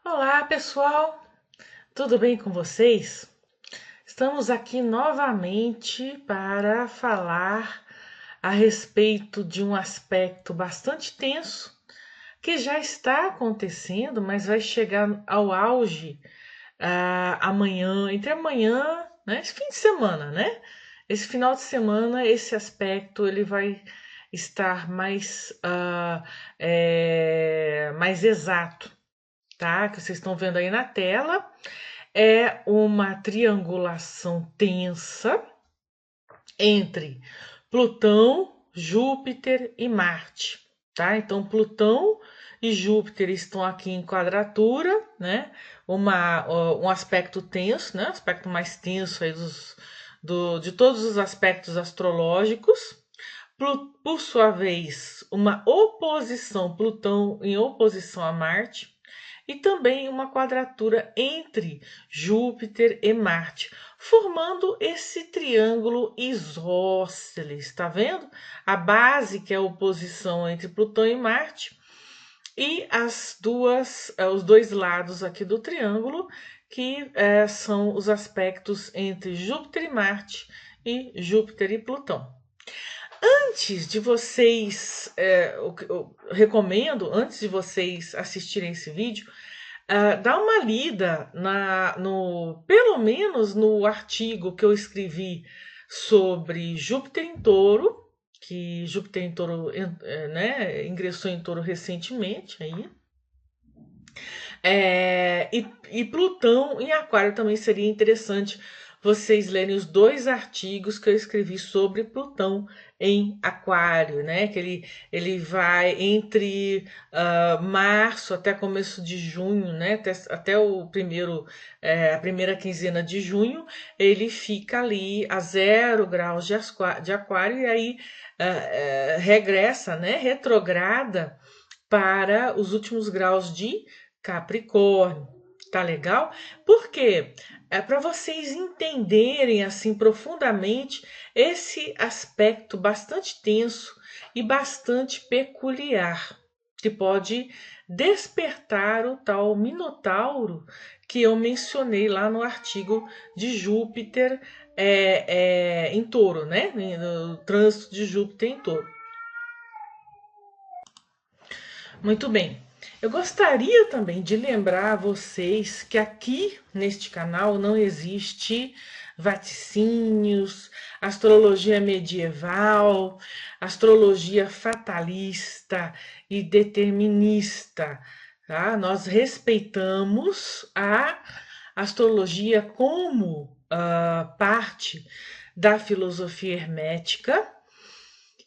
Olá, pessoal! Tudo bem com vocês? Estamos aqui novamente para falar a respeito de um aspecto bastante tenso que já está acontecendo, mas vai chegar ao auge amanhã, entre amanhã, né, esse fim de semana, né? Esse final de semana, esse aspecto ele vai estar mais exato, tá? Que vocês estão vendo aí na tela. É uma triangulação tensa entre Plutão, Júpiter e Marte, tá? Então, Plutão e Júpiter estão aqui em quadratura, né? Um aspecto tenso, né? Aspecto mais tenso aí de todos os aspectos astrológicos. Por sua vez, uma oposição, Plutão em oposição a Marte, e também uma quadratura entre Júpiter e Marte, formando esse triângulo isósceles, está vendo? A base, que é a oposição entre Plutão e Marte, e os dois lados aqui do triângulo, que são os aspectos entre Júpiter e Marte e Júpiter e Plutão. Antes de vocês, eu recomendo, antes de vocês assistirem esse vídeo, dá uma lida pelo menos no artigo que eu escrevi sobre Júpiter em Touro, que Júpiter em Touro, né, ingressou em Touro recentemente aí. E Plutão em Aquário também seria interessante vocês lerem os dois artigos que eu escrevi sobre Plutão em Aquário, né? Que ele vai entre março até começo de junho, né? Até a primeira quinzena de junho, ele fica ali a 0 graus de Aquário e aí regressa, né? Retrograda para os últimos graus de Capricórnio. Tá legal? Por quê? É para vocês entenderem assim profundamente esse aspecto bastante tenso e bastante peculiar, que pode despertar o tal Minotauro que eu mencionei lá no artigo de Júpiter em Touro, né? No trânsito de Júpiter em Touro. Muito bem. Eu gostaria também de lembrar a vocês que aqui neste canal não existe vaticínios, astrologia medieval, astrologia fatalista e determinista. Tá? Nós respeitamos a astrologia como parte da filosofia hermética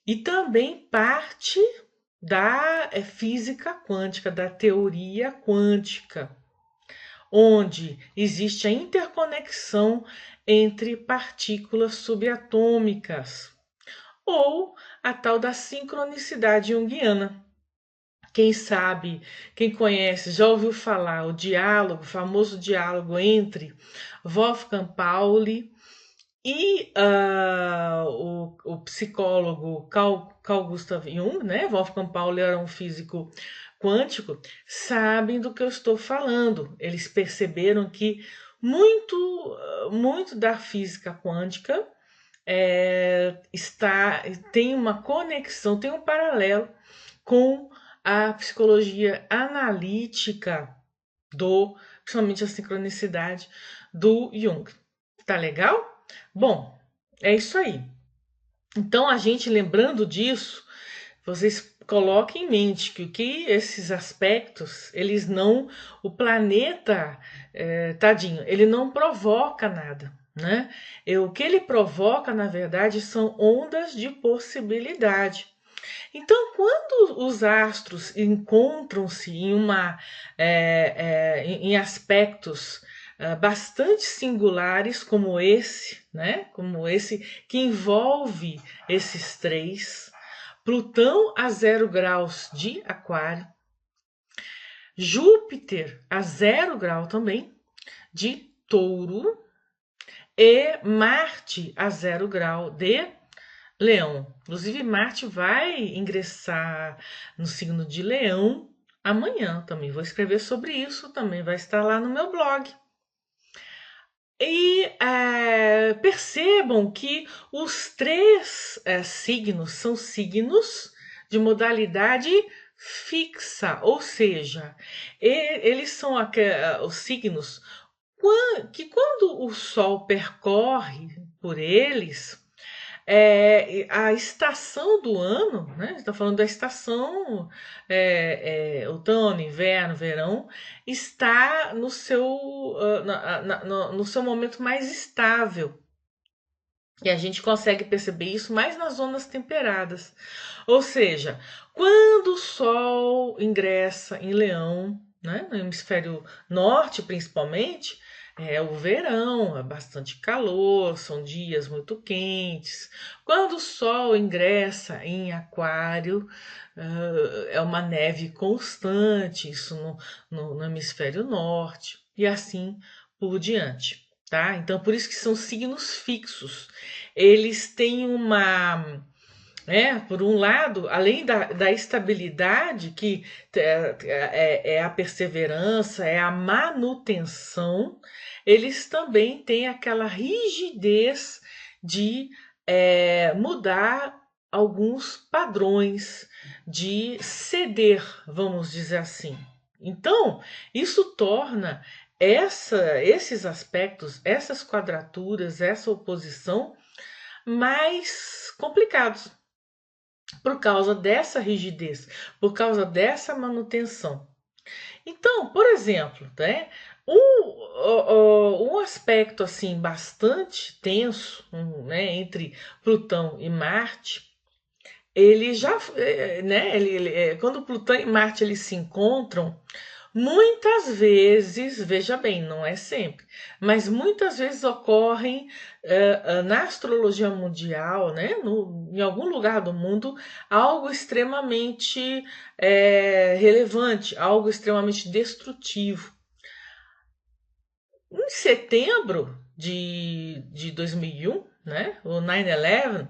e também parte da física quântica, da teoria quântica, onde existe a interconexão entre partículas subatômicas, ou a tal da sincronicidade junguiana. Quem sabe, quem conhece, já ouviu falar o famoso diálogo entre Wolfgang Pauli e o psicólogo Carl Gustav Jung, né? Wolfgang Pauli era um físico quântico, sabem do que eu estou falando. Eles perceberam que muito da física quântica tem uma conexão, tem um paralelo com a psicologia analítica principalmente a sincronicidade do Jung. Tá legal? Bom, é isso aí. Então, a gente lembrando disso, vocês coloquem em mente que esses aspectos, eles não. O planeta, tadinho, ele não provoca nada, né? O que ele provoca, na verdade, são ondas de possibilidade. Então, quando os astros encontram-se em aspectos bastante singulares como esse, né? Como esse que envolve esses três, Plutão a 0 graus de Aquário, Júpiter a 0 grau também de Touro e Marte a 0 grau de Leão. Inclusive, Marte vai ingressar no signo de Leão amanhã. Também vou escrever sobre isso, também vai estar lá no meu blog. E percebam que os três signos são signos de modalidade fixa, ou seja, eles são os signos que quando o Sol percorre por eles, a estação do ano, né? Está falando da estação outono, inverno, verão, está no seu, no seu momento mais estável. E a gente consegue perceber isso mais nas zonas temperadas. Ou seja, quando o Sol ingressa em Leão, né, no hemisfério norte principalmente, é o verão, é bastante calor, são dias muito quentes. Quando o Sol ingressa em Aquário, é uma neve constante, isso no hemisfério norte, e assim por diante. Tá? Então, por isso que são signos fixos. Eles têm uma, por um lado, além da estabilidade, que é a perseverança, é a manutenção, eles também têm aquela rigidez de mudar alguns padrões, de ceder, vamos dizer assim. Então, isso torna esses aspectos, essas quadraturas, essa oposição mais complicados por causa dessa rigidez, por causa dessa manutenção. Então, por exemplo, né, um aspecto assim bastante tenso, né, entre Plutão e Marte, ele já, né, quando Plutão e Marte eles se encontram, muitas vezes, veja bem, não é sempre, mas muitas vezes ocorrem na astrologia mundial, né, em algum lugar do mundo, algo extremamente relevante, algo extremamente destrutivo. Em setembro de 2001, né, o 9/11,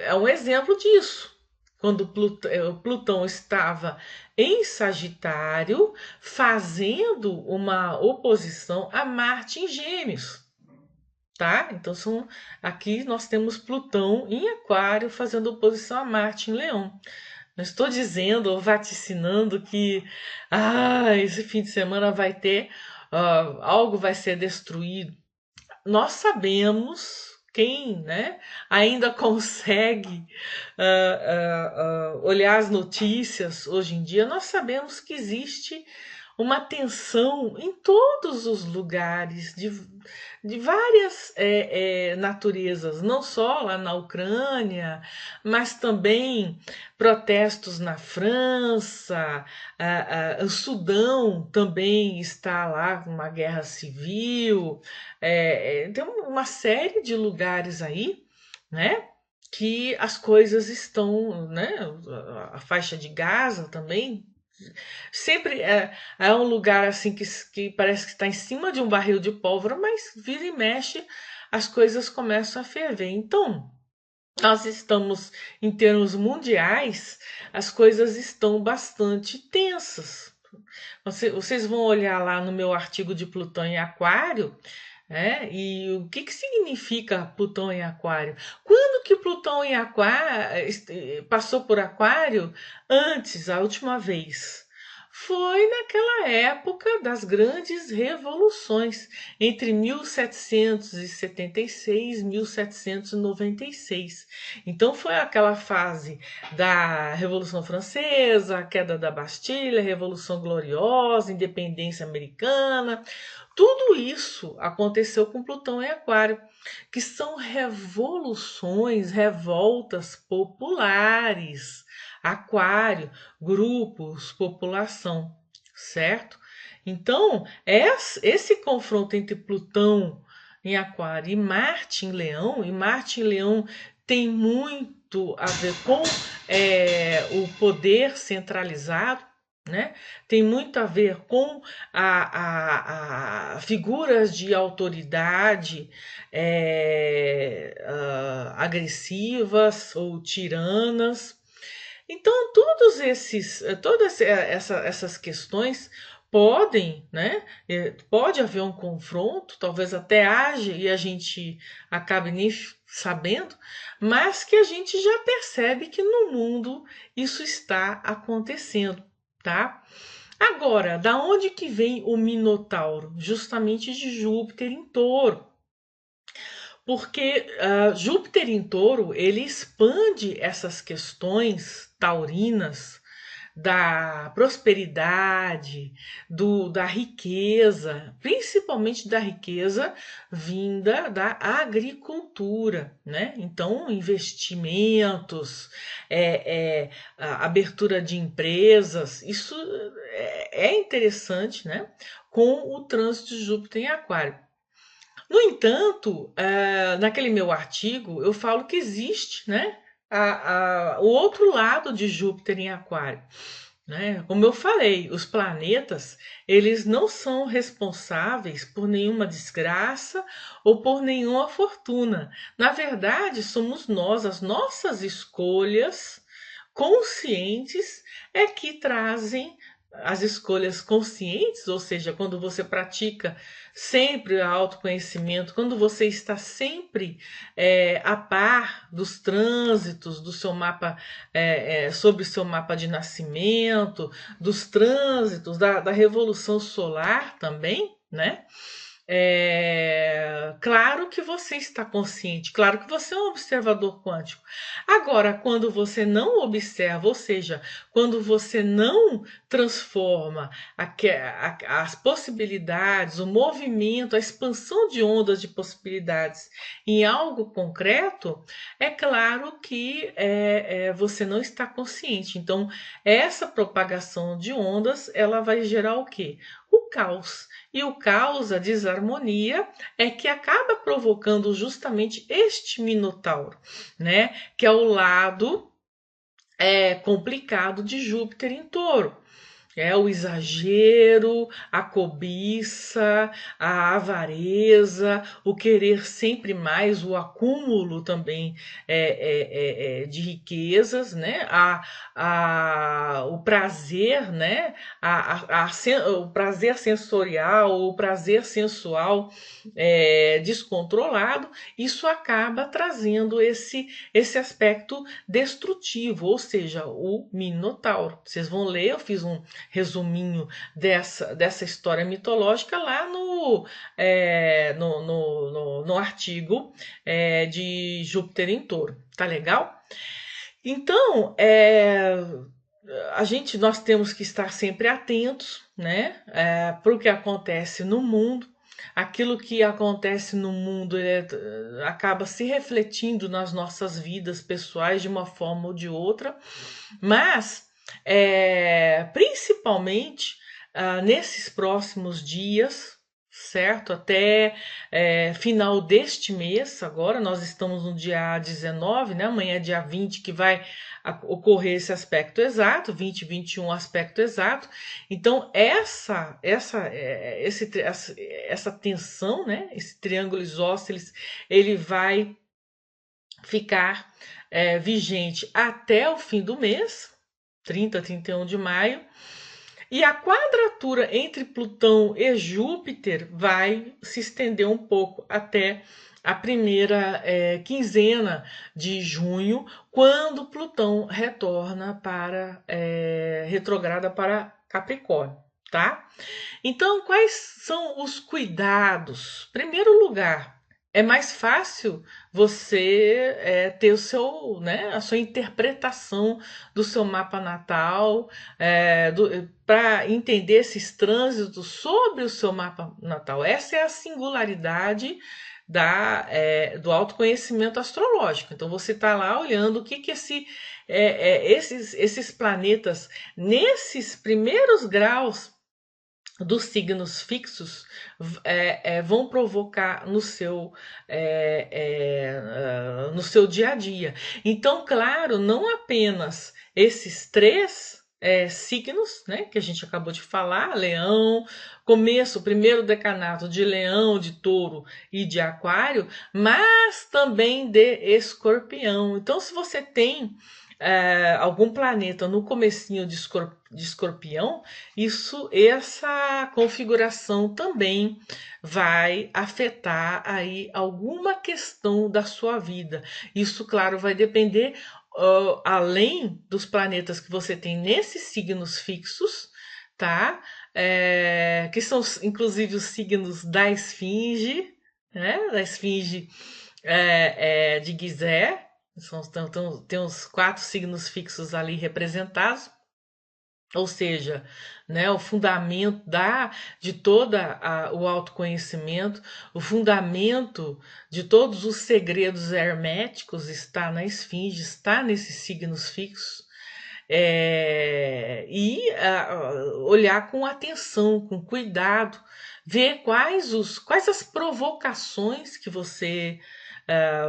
é um exemplo disso. Quando Plutão estava em Sagitário, fazendo uma oposição a Marte em Gêmeos. Tá? Então aqui nós temos Plutão em Aquário fazendo oposição a Marte em Leão. Não estou dizendo ou vaticinando que esse fim de semana vai ter algo vai ser destruído. Nós sabemos, quem, né, ainda consegue olhar as notícias hoje em dia, nós sabemos que existe uma tensão em todos os lugares, de várias naturezas, não só lá na Ucrânia, mas também protestos na França, o Sudão também está lá com uma guerra civil, tem uma série de lugares aí, né? Que as coisas estão, né? A faixa de Gaza também sempre é um lugar assim que parece que está em cima de um barril de pólvora, mas vira e mexe as coisas começam a ferver. Então, nós estamos, em termos mundiais, as coisas estão bastante tensas. Vocês vão olhar lá no meu artigo de Plutão em Aquário, e o que significa Plutão em Aquário? Quando que Plutão em Aquário passou por Aquário antes, a última vez? Foi naquela época das grandes revoluções, entre 1776 e 1796. Então foi aquela fase da Revolução Francesa, a queda da Bastilha, Revolução Gloriosa, Independência Americana. Tudo isso aconteceu com Plutão em Aquário, que são revoluções, revoltas populares. Aquário, grupos, população, certo? Então, esse confronto entre Plutão em Aquário e Marte em Leão, e Marte em Leão tem muito a ver com o poder centralizado, né? Tem muito a ver com a figuras de autoridade agressivas ou tiranas. Então, todas essas questões podem, né? Pode haver um confronto, talvez até haja e a gente acabe nem sabendo, mas que a gente já percebe que no mundo isso está acontecendo, tá? Agora, da onde que vem o Minotauro? Justamente de Júpiter em Touro. Porque Júpiter em Touro, ele expande essas questões taurinas da prosperidade, da riqueza, principalmente da riqueza vinda da agricultura, né? Então, investimentos, abertura de empresas, isso é interessante, né? Com o trânsito de Júpiter em Aquário. No entanto, naquele meu artigo, eu falo que existe, né, o outro lado de Júpiter em Aquário. Né? Como eu falei, os planetas, eles não são responsáveis por nenhuma desgraça ou por nenhuma fortuna. Na verdade, somos nós, as nossas escolhas conscientes é que trazem as escolhas conscientes, ou seja, quando você pratica sempre o autoconhecimento, quando você está sempre a par dos trânsitos do seu mapa, sobre o seu mapa de nascimento, dos trânsitos, da revolução solar também, né? Claro que você está consciente, claro que você é um observador quântico. Agora, quando você não observa, ou seja, quando você não transforma as possibilidades, o movimento, a expansão de ondas de possibilidades em algo concreto, é claro que você não está consciente. Então, essa propagação de ondas, ela vai gerar o quê? O caos. E o caos, a desarmonia, é que acaba provocando justamente este Minotauro, né? Que é o lado complicado de Júpiter em Touro. É o exagero, a cobiça, a avareza, o querer sempre mais, o acúmulo também de riquezas, né? O prazer, né? O prazer sensorial, o prazer sensual descontrolado, isso acaba trazendo esse aspecto destrutivo, ou seja, o Minotauro. Vocês vão ler, eu fiz um resuminho dessa história mitológica lá no artigo de Júpiter em Touro. Tá legal? Então, nós temos que estar sempre atentos, né, para o que acontece no mundo. Aquilo que acontece no mundo acaba se refletindo nas nossas vidas pessoais de uma forma ou de outra, mas principalmente nesses próximos dias, certo? Até final deste mês, agora nós estamos no dia 19, né? Amanhã é dia 20 que vai ocorrer esse aspecto exato, 20 e 21 aspecto exato. Então essa tensão, né? Esse triângulo isósceles, ele vai ficar vigente até o fim do mês, 30, 31 de maio, e a quadratura entre Plutão e Júpiter vai se estender um pouco até a primeira quinzena de junho, quando Plutão retorna retrograda para Capricórnio, tá? Então, quais são os cuidados? Primeiro lugar, é mais fácil você ter a sua interpretação do seu mapa natal, para entender esses trânsitos sobre o seu mapa natal. Essa é a singularidade do autoconhecimento astrológico. Então você está lá olhando o que esses planetas, nesses primeiros graus dos signos fixos, vão provocar no seu dia a dia. Então, claro, não apenas esses três signos, né, que a gente acabou de falar, Leão, o primeiro decanato de Leão, de Touro e de Aquário, mas também de Escorpião. Então, se você tem algum planeta no comecinho de Escorpião, essa configuração também vai afetar aí alguma questão da sua vida. Isso, claro, vai depender, além dos planetas que você tem nesses signos fixos, tá? Que são inclusive os signos da Esfinge, né? Da Esfinge de Gizé. Tem os 4 signos fixos ali representados, ou seja, né, o fundamento de todo o autoconhecimento, o fundamento de todos os segredos herméticos está na Esfinge, está nesses signos fixos. Olhar com atenção, com cuidado, ver quais as provocações que você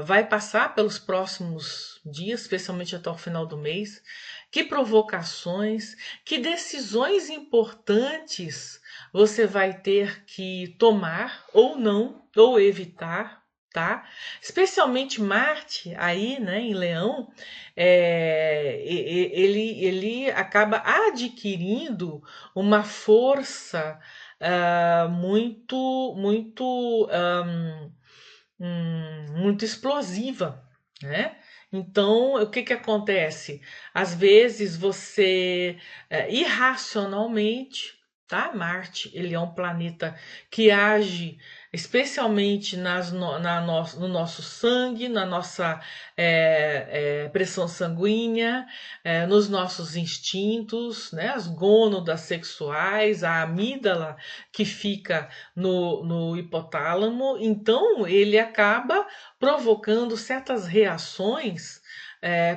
vai passar pelos próximos dias, especialmente até o final do mês, que provocações, que decisões importantes você vai ter que tomar ou não, ou evitar, tá? Especialmente Marte aí, né, em Leão, ele acaba adquirindo uma força muito explosiva, né? Então, o que acontece? Às vezes você, irracionalmente, tá? Marte, ele é um planeta que age especialmente no nosso sangue, na nossa pressão sanguínea, nos nossos instintos, né? As gônadas sexuais, a amígdala que fica no hipotálamo. Então, ele acaba provocando certas reações,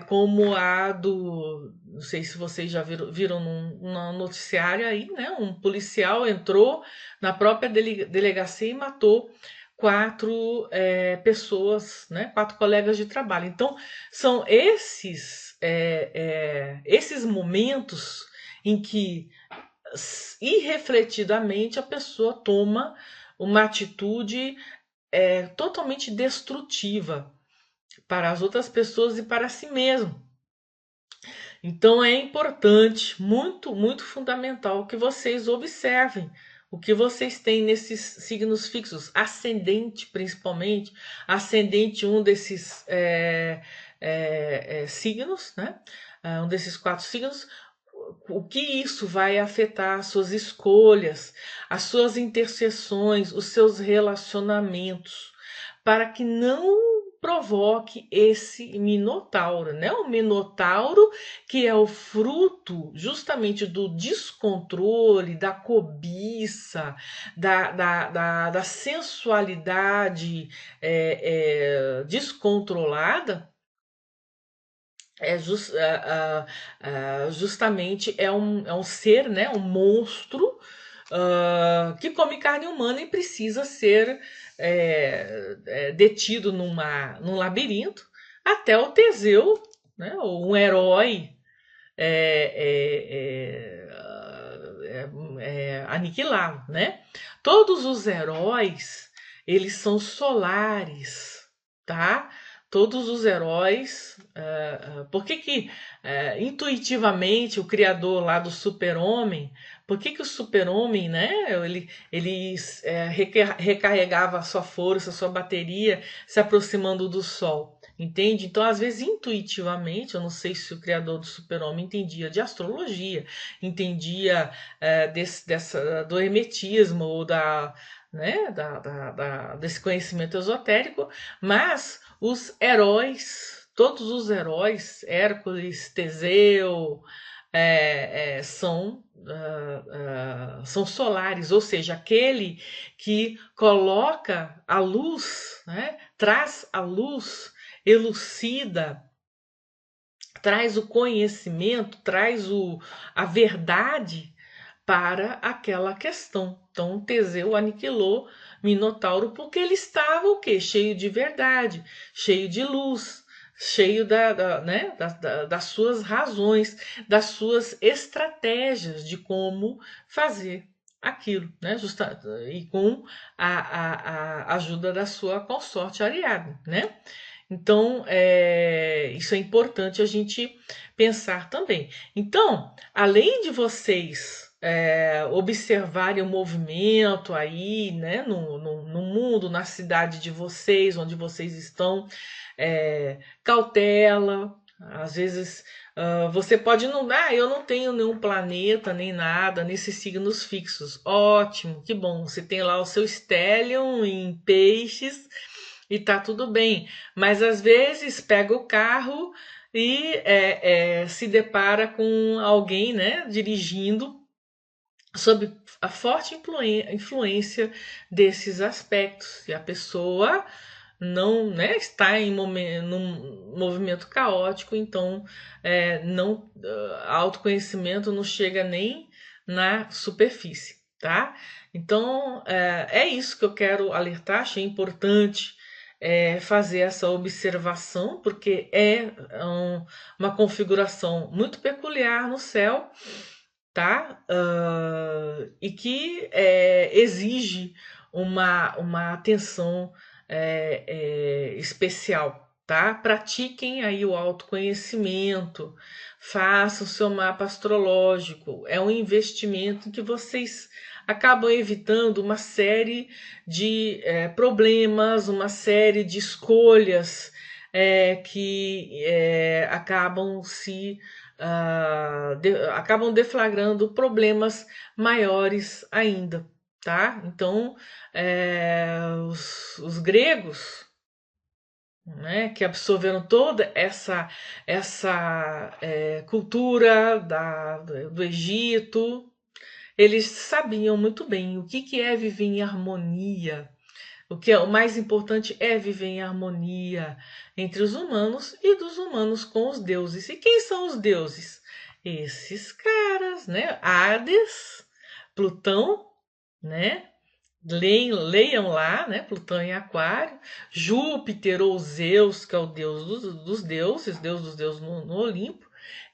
como a do. Não sei se vocês já viram num noticiário aí, né? Um policial entrou na própria delegacia e matou 4 pessoas, né? 4 colegas de trabalho. Então, são esses momentos em que irrefletidamente a pessoa toma uma atitude totalmente destrutiva para as outras pessoas e para si mesmo. Então é importante, muito, muito fundamental que vocês observem o que vocês têm nesses signos fixos, ascendente principalmente, ascendente um desses signos, né? Um desses 4 signos, o que isso vai afetar as suas escolhas, as suas interseções, os seus relacionamentos, para que não provoque esse minotauro, né? O minotauro que é o fruto justamente do descontrole, da cobiça, da sensualidade descontrolada, justamente é um ser, né, um monstro que come carne humana e precisa ser detido num labirinto até o Teseu, né, um herói, aniquilá-lo, né? Todos os heróis, eles são solares, tá? Todos os heróis, por que intuitivamente o criador lá do Super-Homem, por que o Super-Homem, né? Ele recarregava a sua força, a sua bateria, se aproximando do Sol. Entende? Então, às vezes, intuitivamente, eu não sei se o criador do Super-Homem entendia de astrologia, entendia do hermetismo ou né, desse conhecimento esotérico, mas os heróis, todos os heróis, Hércules, Teseu, são solares, ou seja, aquele que coloca a luz, né, traz a luz, elucida, traz o conhecimento, traz a verdade para aquela questão. Então, Teseu aniquilou Minotauro porque ele estava o quê? Cheio de verdade, cheio de luz, cheio né, das suas razões, das suas estratégias de como fazer aquilo, né? E com a ajuda da sua consorte Ariadne, né? Então, isso é importante a gente pensar também. Então, além de vocês observarem o movimento aí, né, no mundo, na cidade de vocês, onde vocês estão, cautela. Às vezes você pode não dar, eu não tenho nenhum planeta nem nada nesses signos fixos. Ótimo, que bom. Você tem lá o seu stellium em peixes e tá tudo bem. Mas às vezes pega o carro e se depara com alguém, né, dirigindo sob a forte influência desses aspectos. E a pessoa não, né, está num movimento caótico, então não, autoconhecimento não chega nem na superfície, tá? Então é isso que eu quero alertar, achei importante fazer essa observação, porque uma configuração muito peculiar no céu, tá? E que exige uma atenção especial, tá? Pratiquem aí o autoconhecimento, façam o seu mapa astrológico. É um investimento em que vocês acabam evitando uma série de problemas, uma série de escolhas que acabam deflagrando problemas maiores ainda, tá? Então, os gregos, né, que absorveram toda essa cultura do Egito, eles sabiam muito bem o que é viver em harmonia. O que é o mais importante é viver em harmonia entre os humanos e dos humanos com os deuses. E quem são os deuses? Esses caras, né? Hades, Plutão, né? Leiam lá, né? Plutão em Aquário, Júpiter ou Zeus, que é o deus dos deuses, deus dos deuses no Olimpo,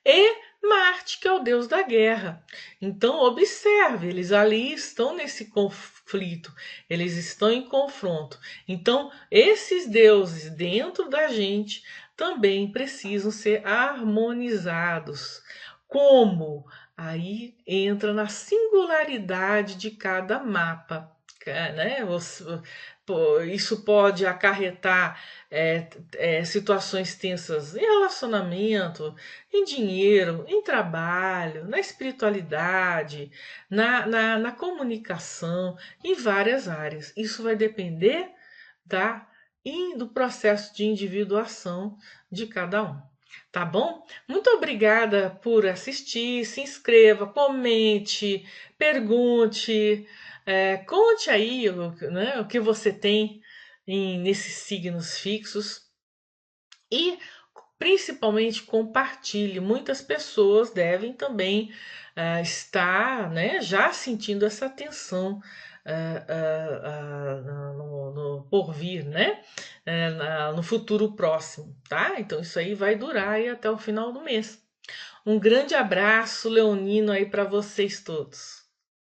e Marte, que é o deus da guerra. Então, observe, eles ali estão nesse conflito, eles estão em confronto. Então, esses deuses dentro da gente também precisam ser harmonizados. Como? Aí entra na singularidade de cada mapa, né? Isso pode acarretar situações tensas em relacionamento, em dinheiro, em trabalho, na espiritualidade, na comunicação, em várias áreas. Isso vai depender do processo de individuação de cada um. Tá bom? Muito obrigada por assistir. Se inscreva, comente, pergunte, conte aí, né, o que você tem nesses signos fixos e principalmente compartilhe. Muitas pessoas devem também estar, né, já sentindo essa tensão no porvir, né? No futuro próximo, tá? Então isso aí vai durar aí até o final do mês. Um grande abraço leonino aí para vocês todos.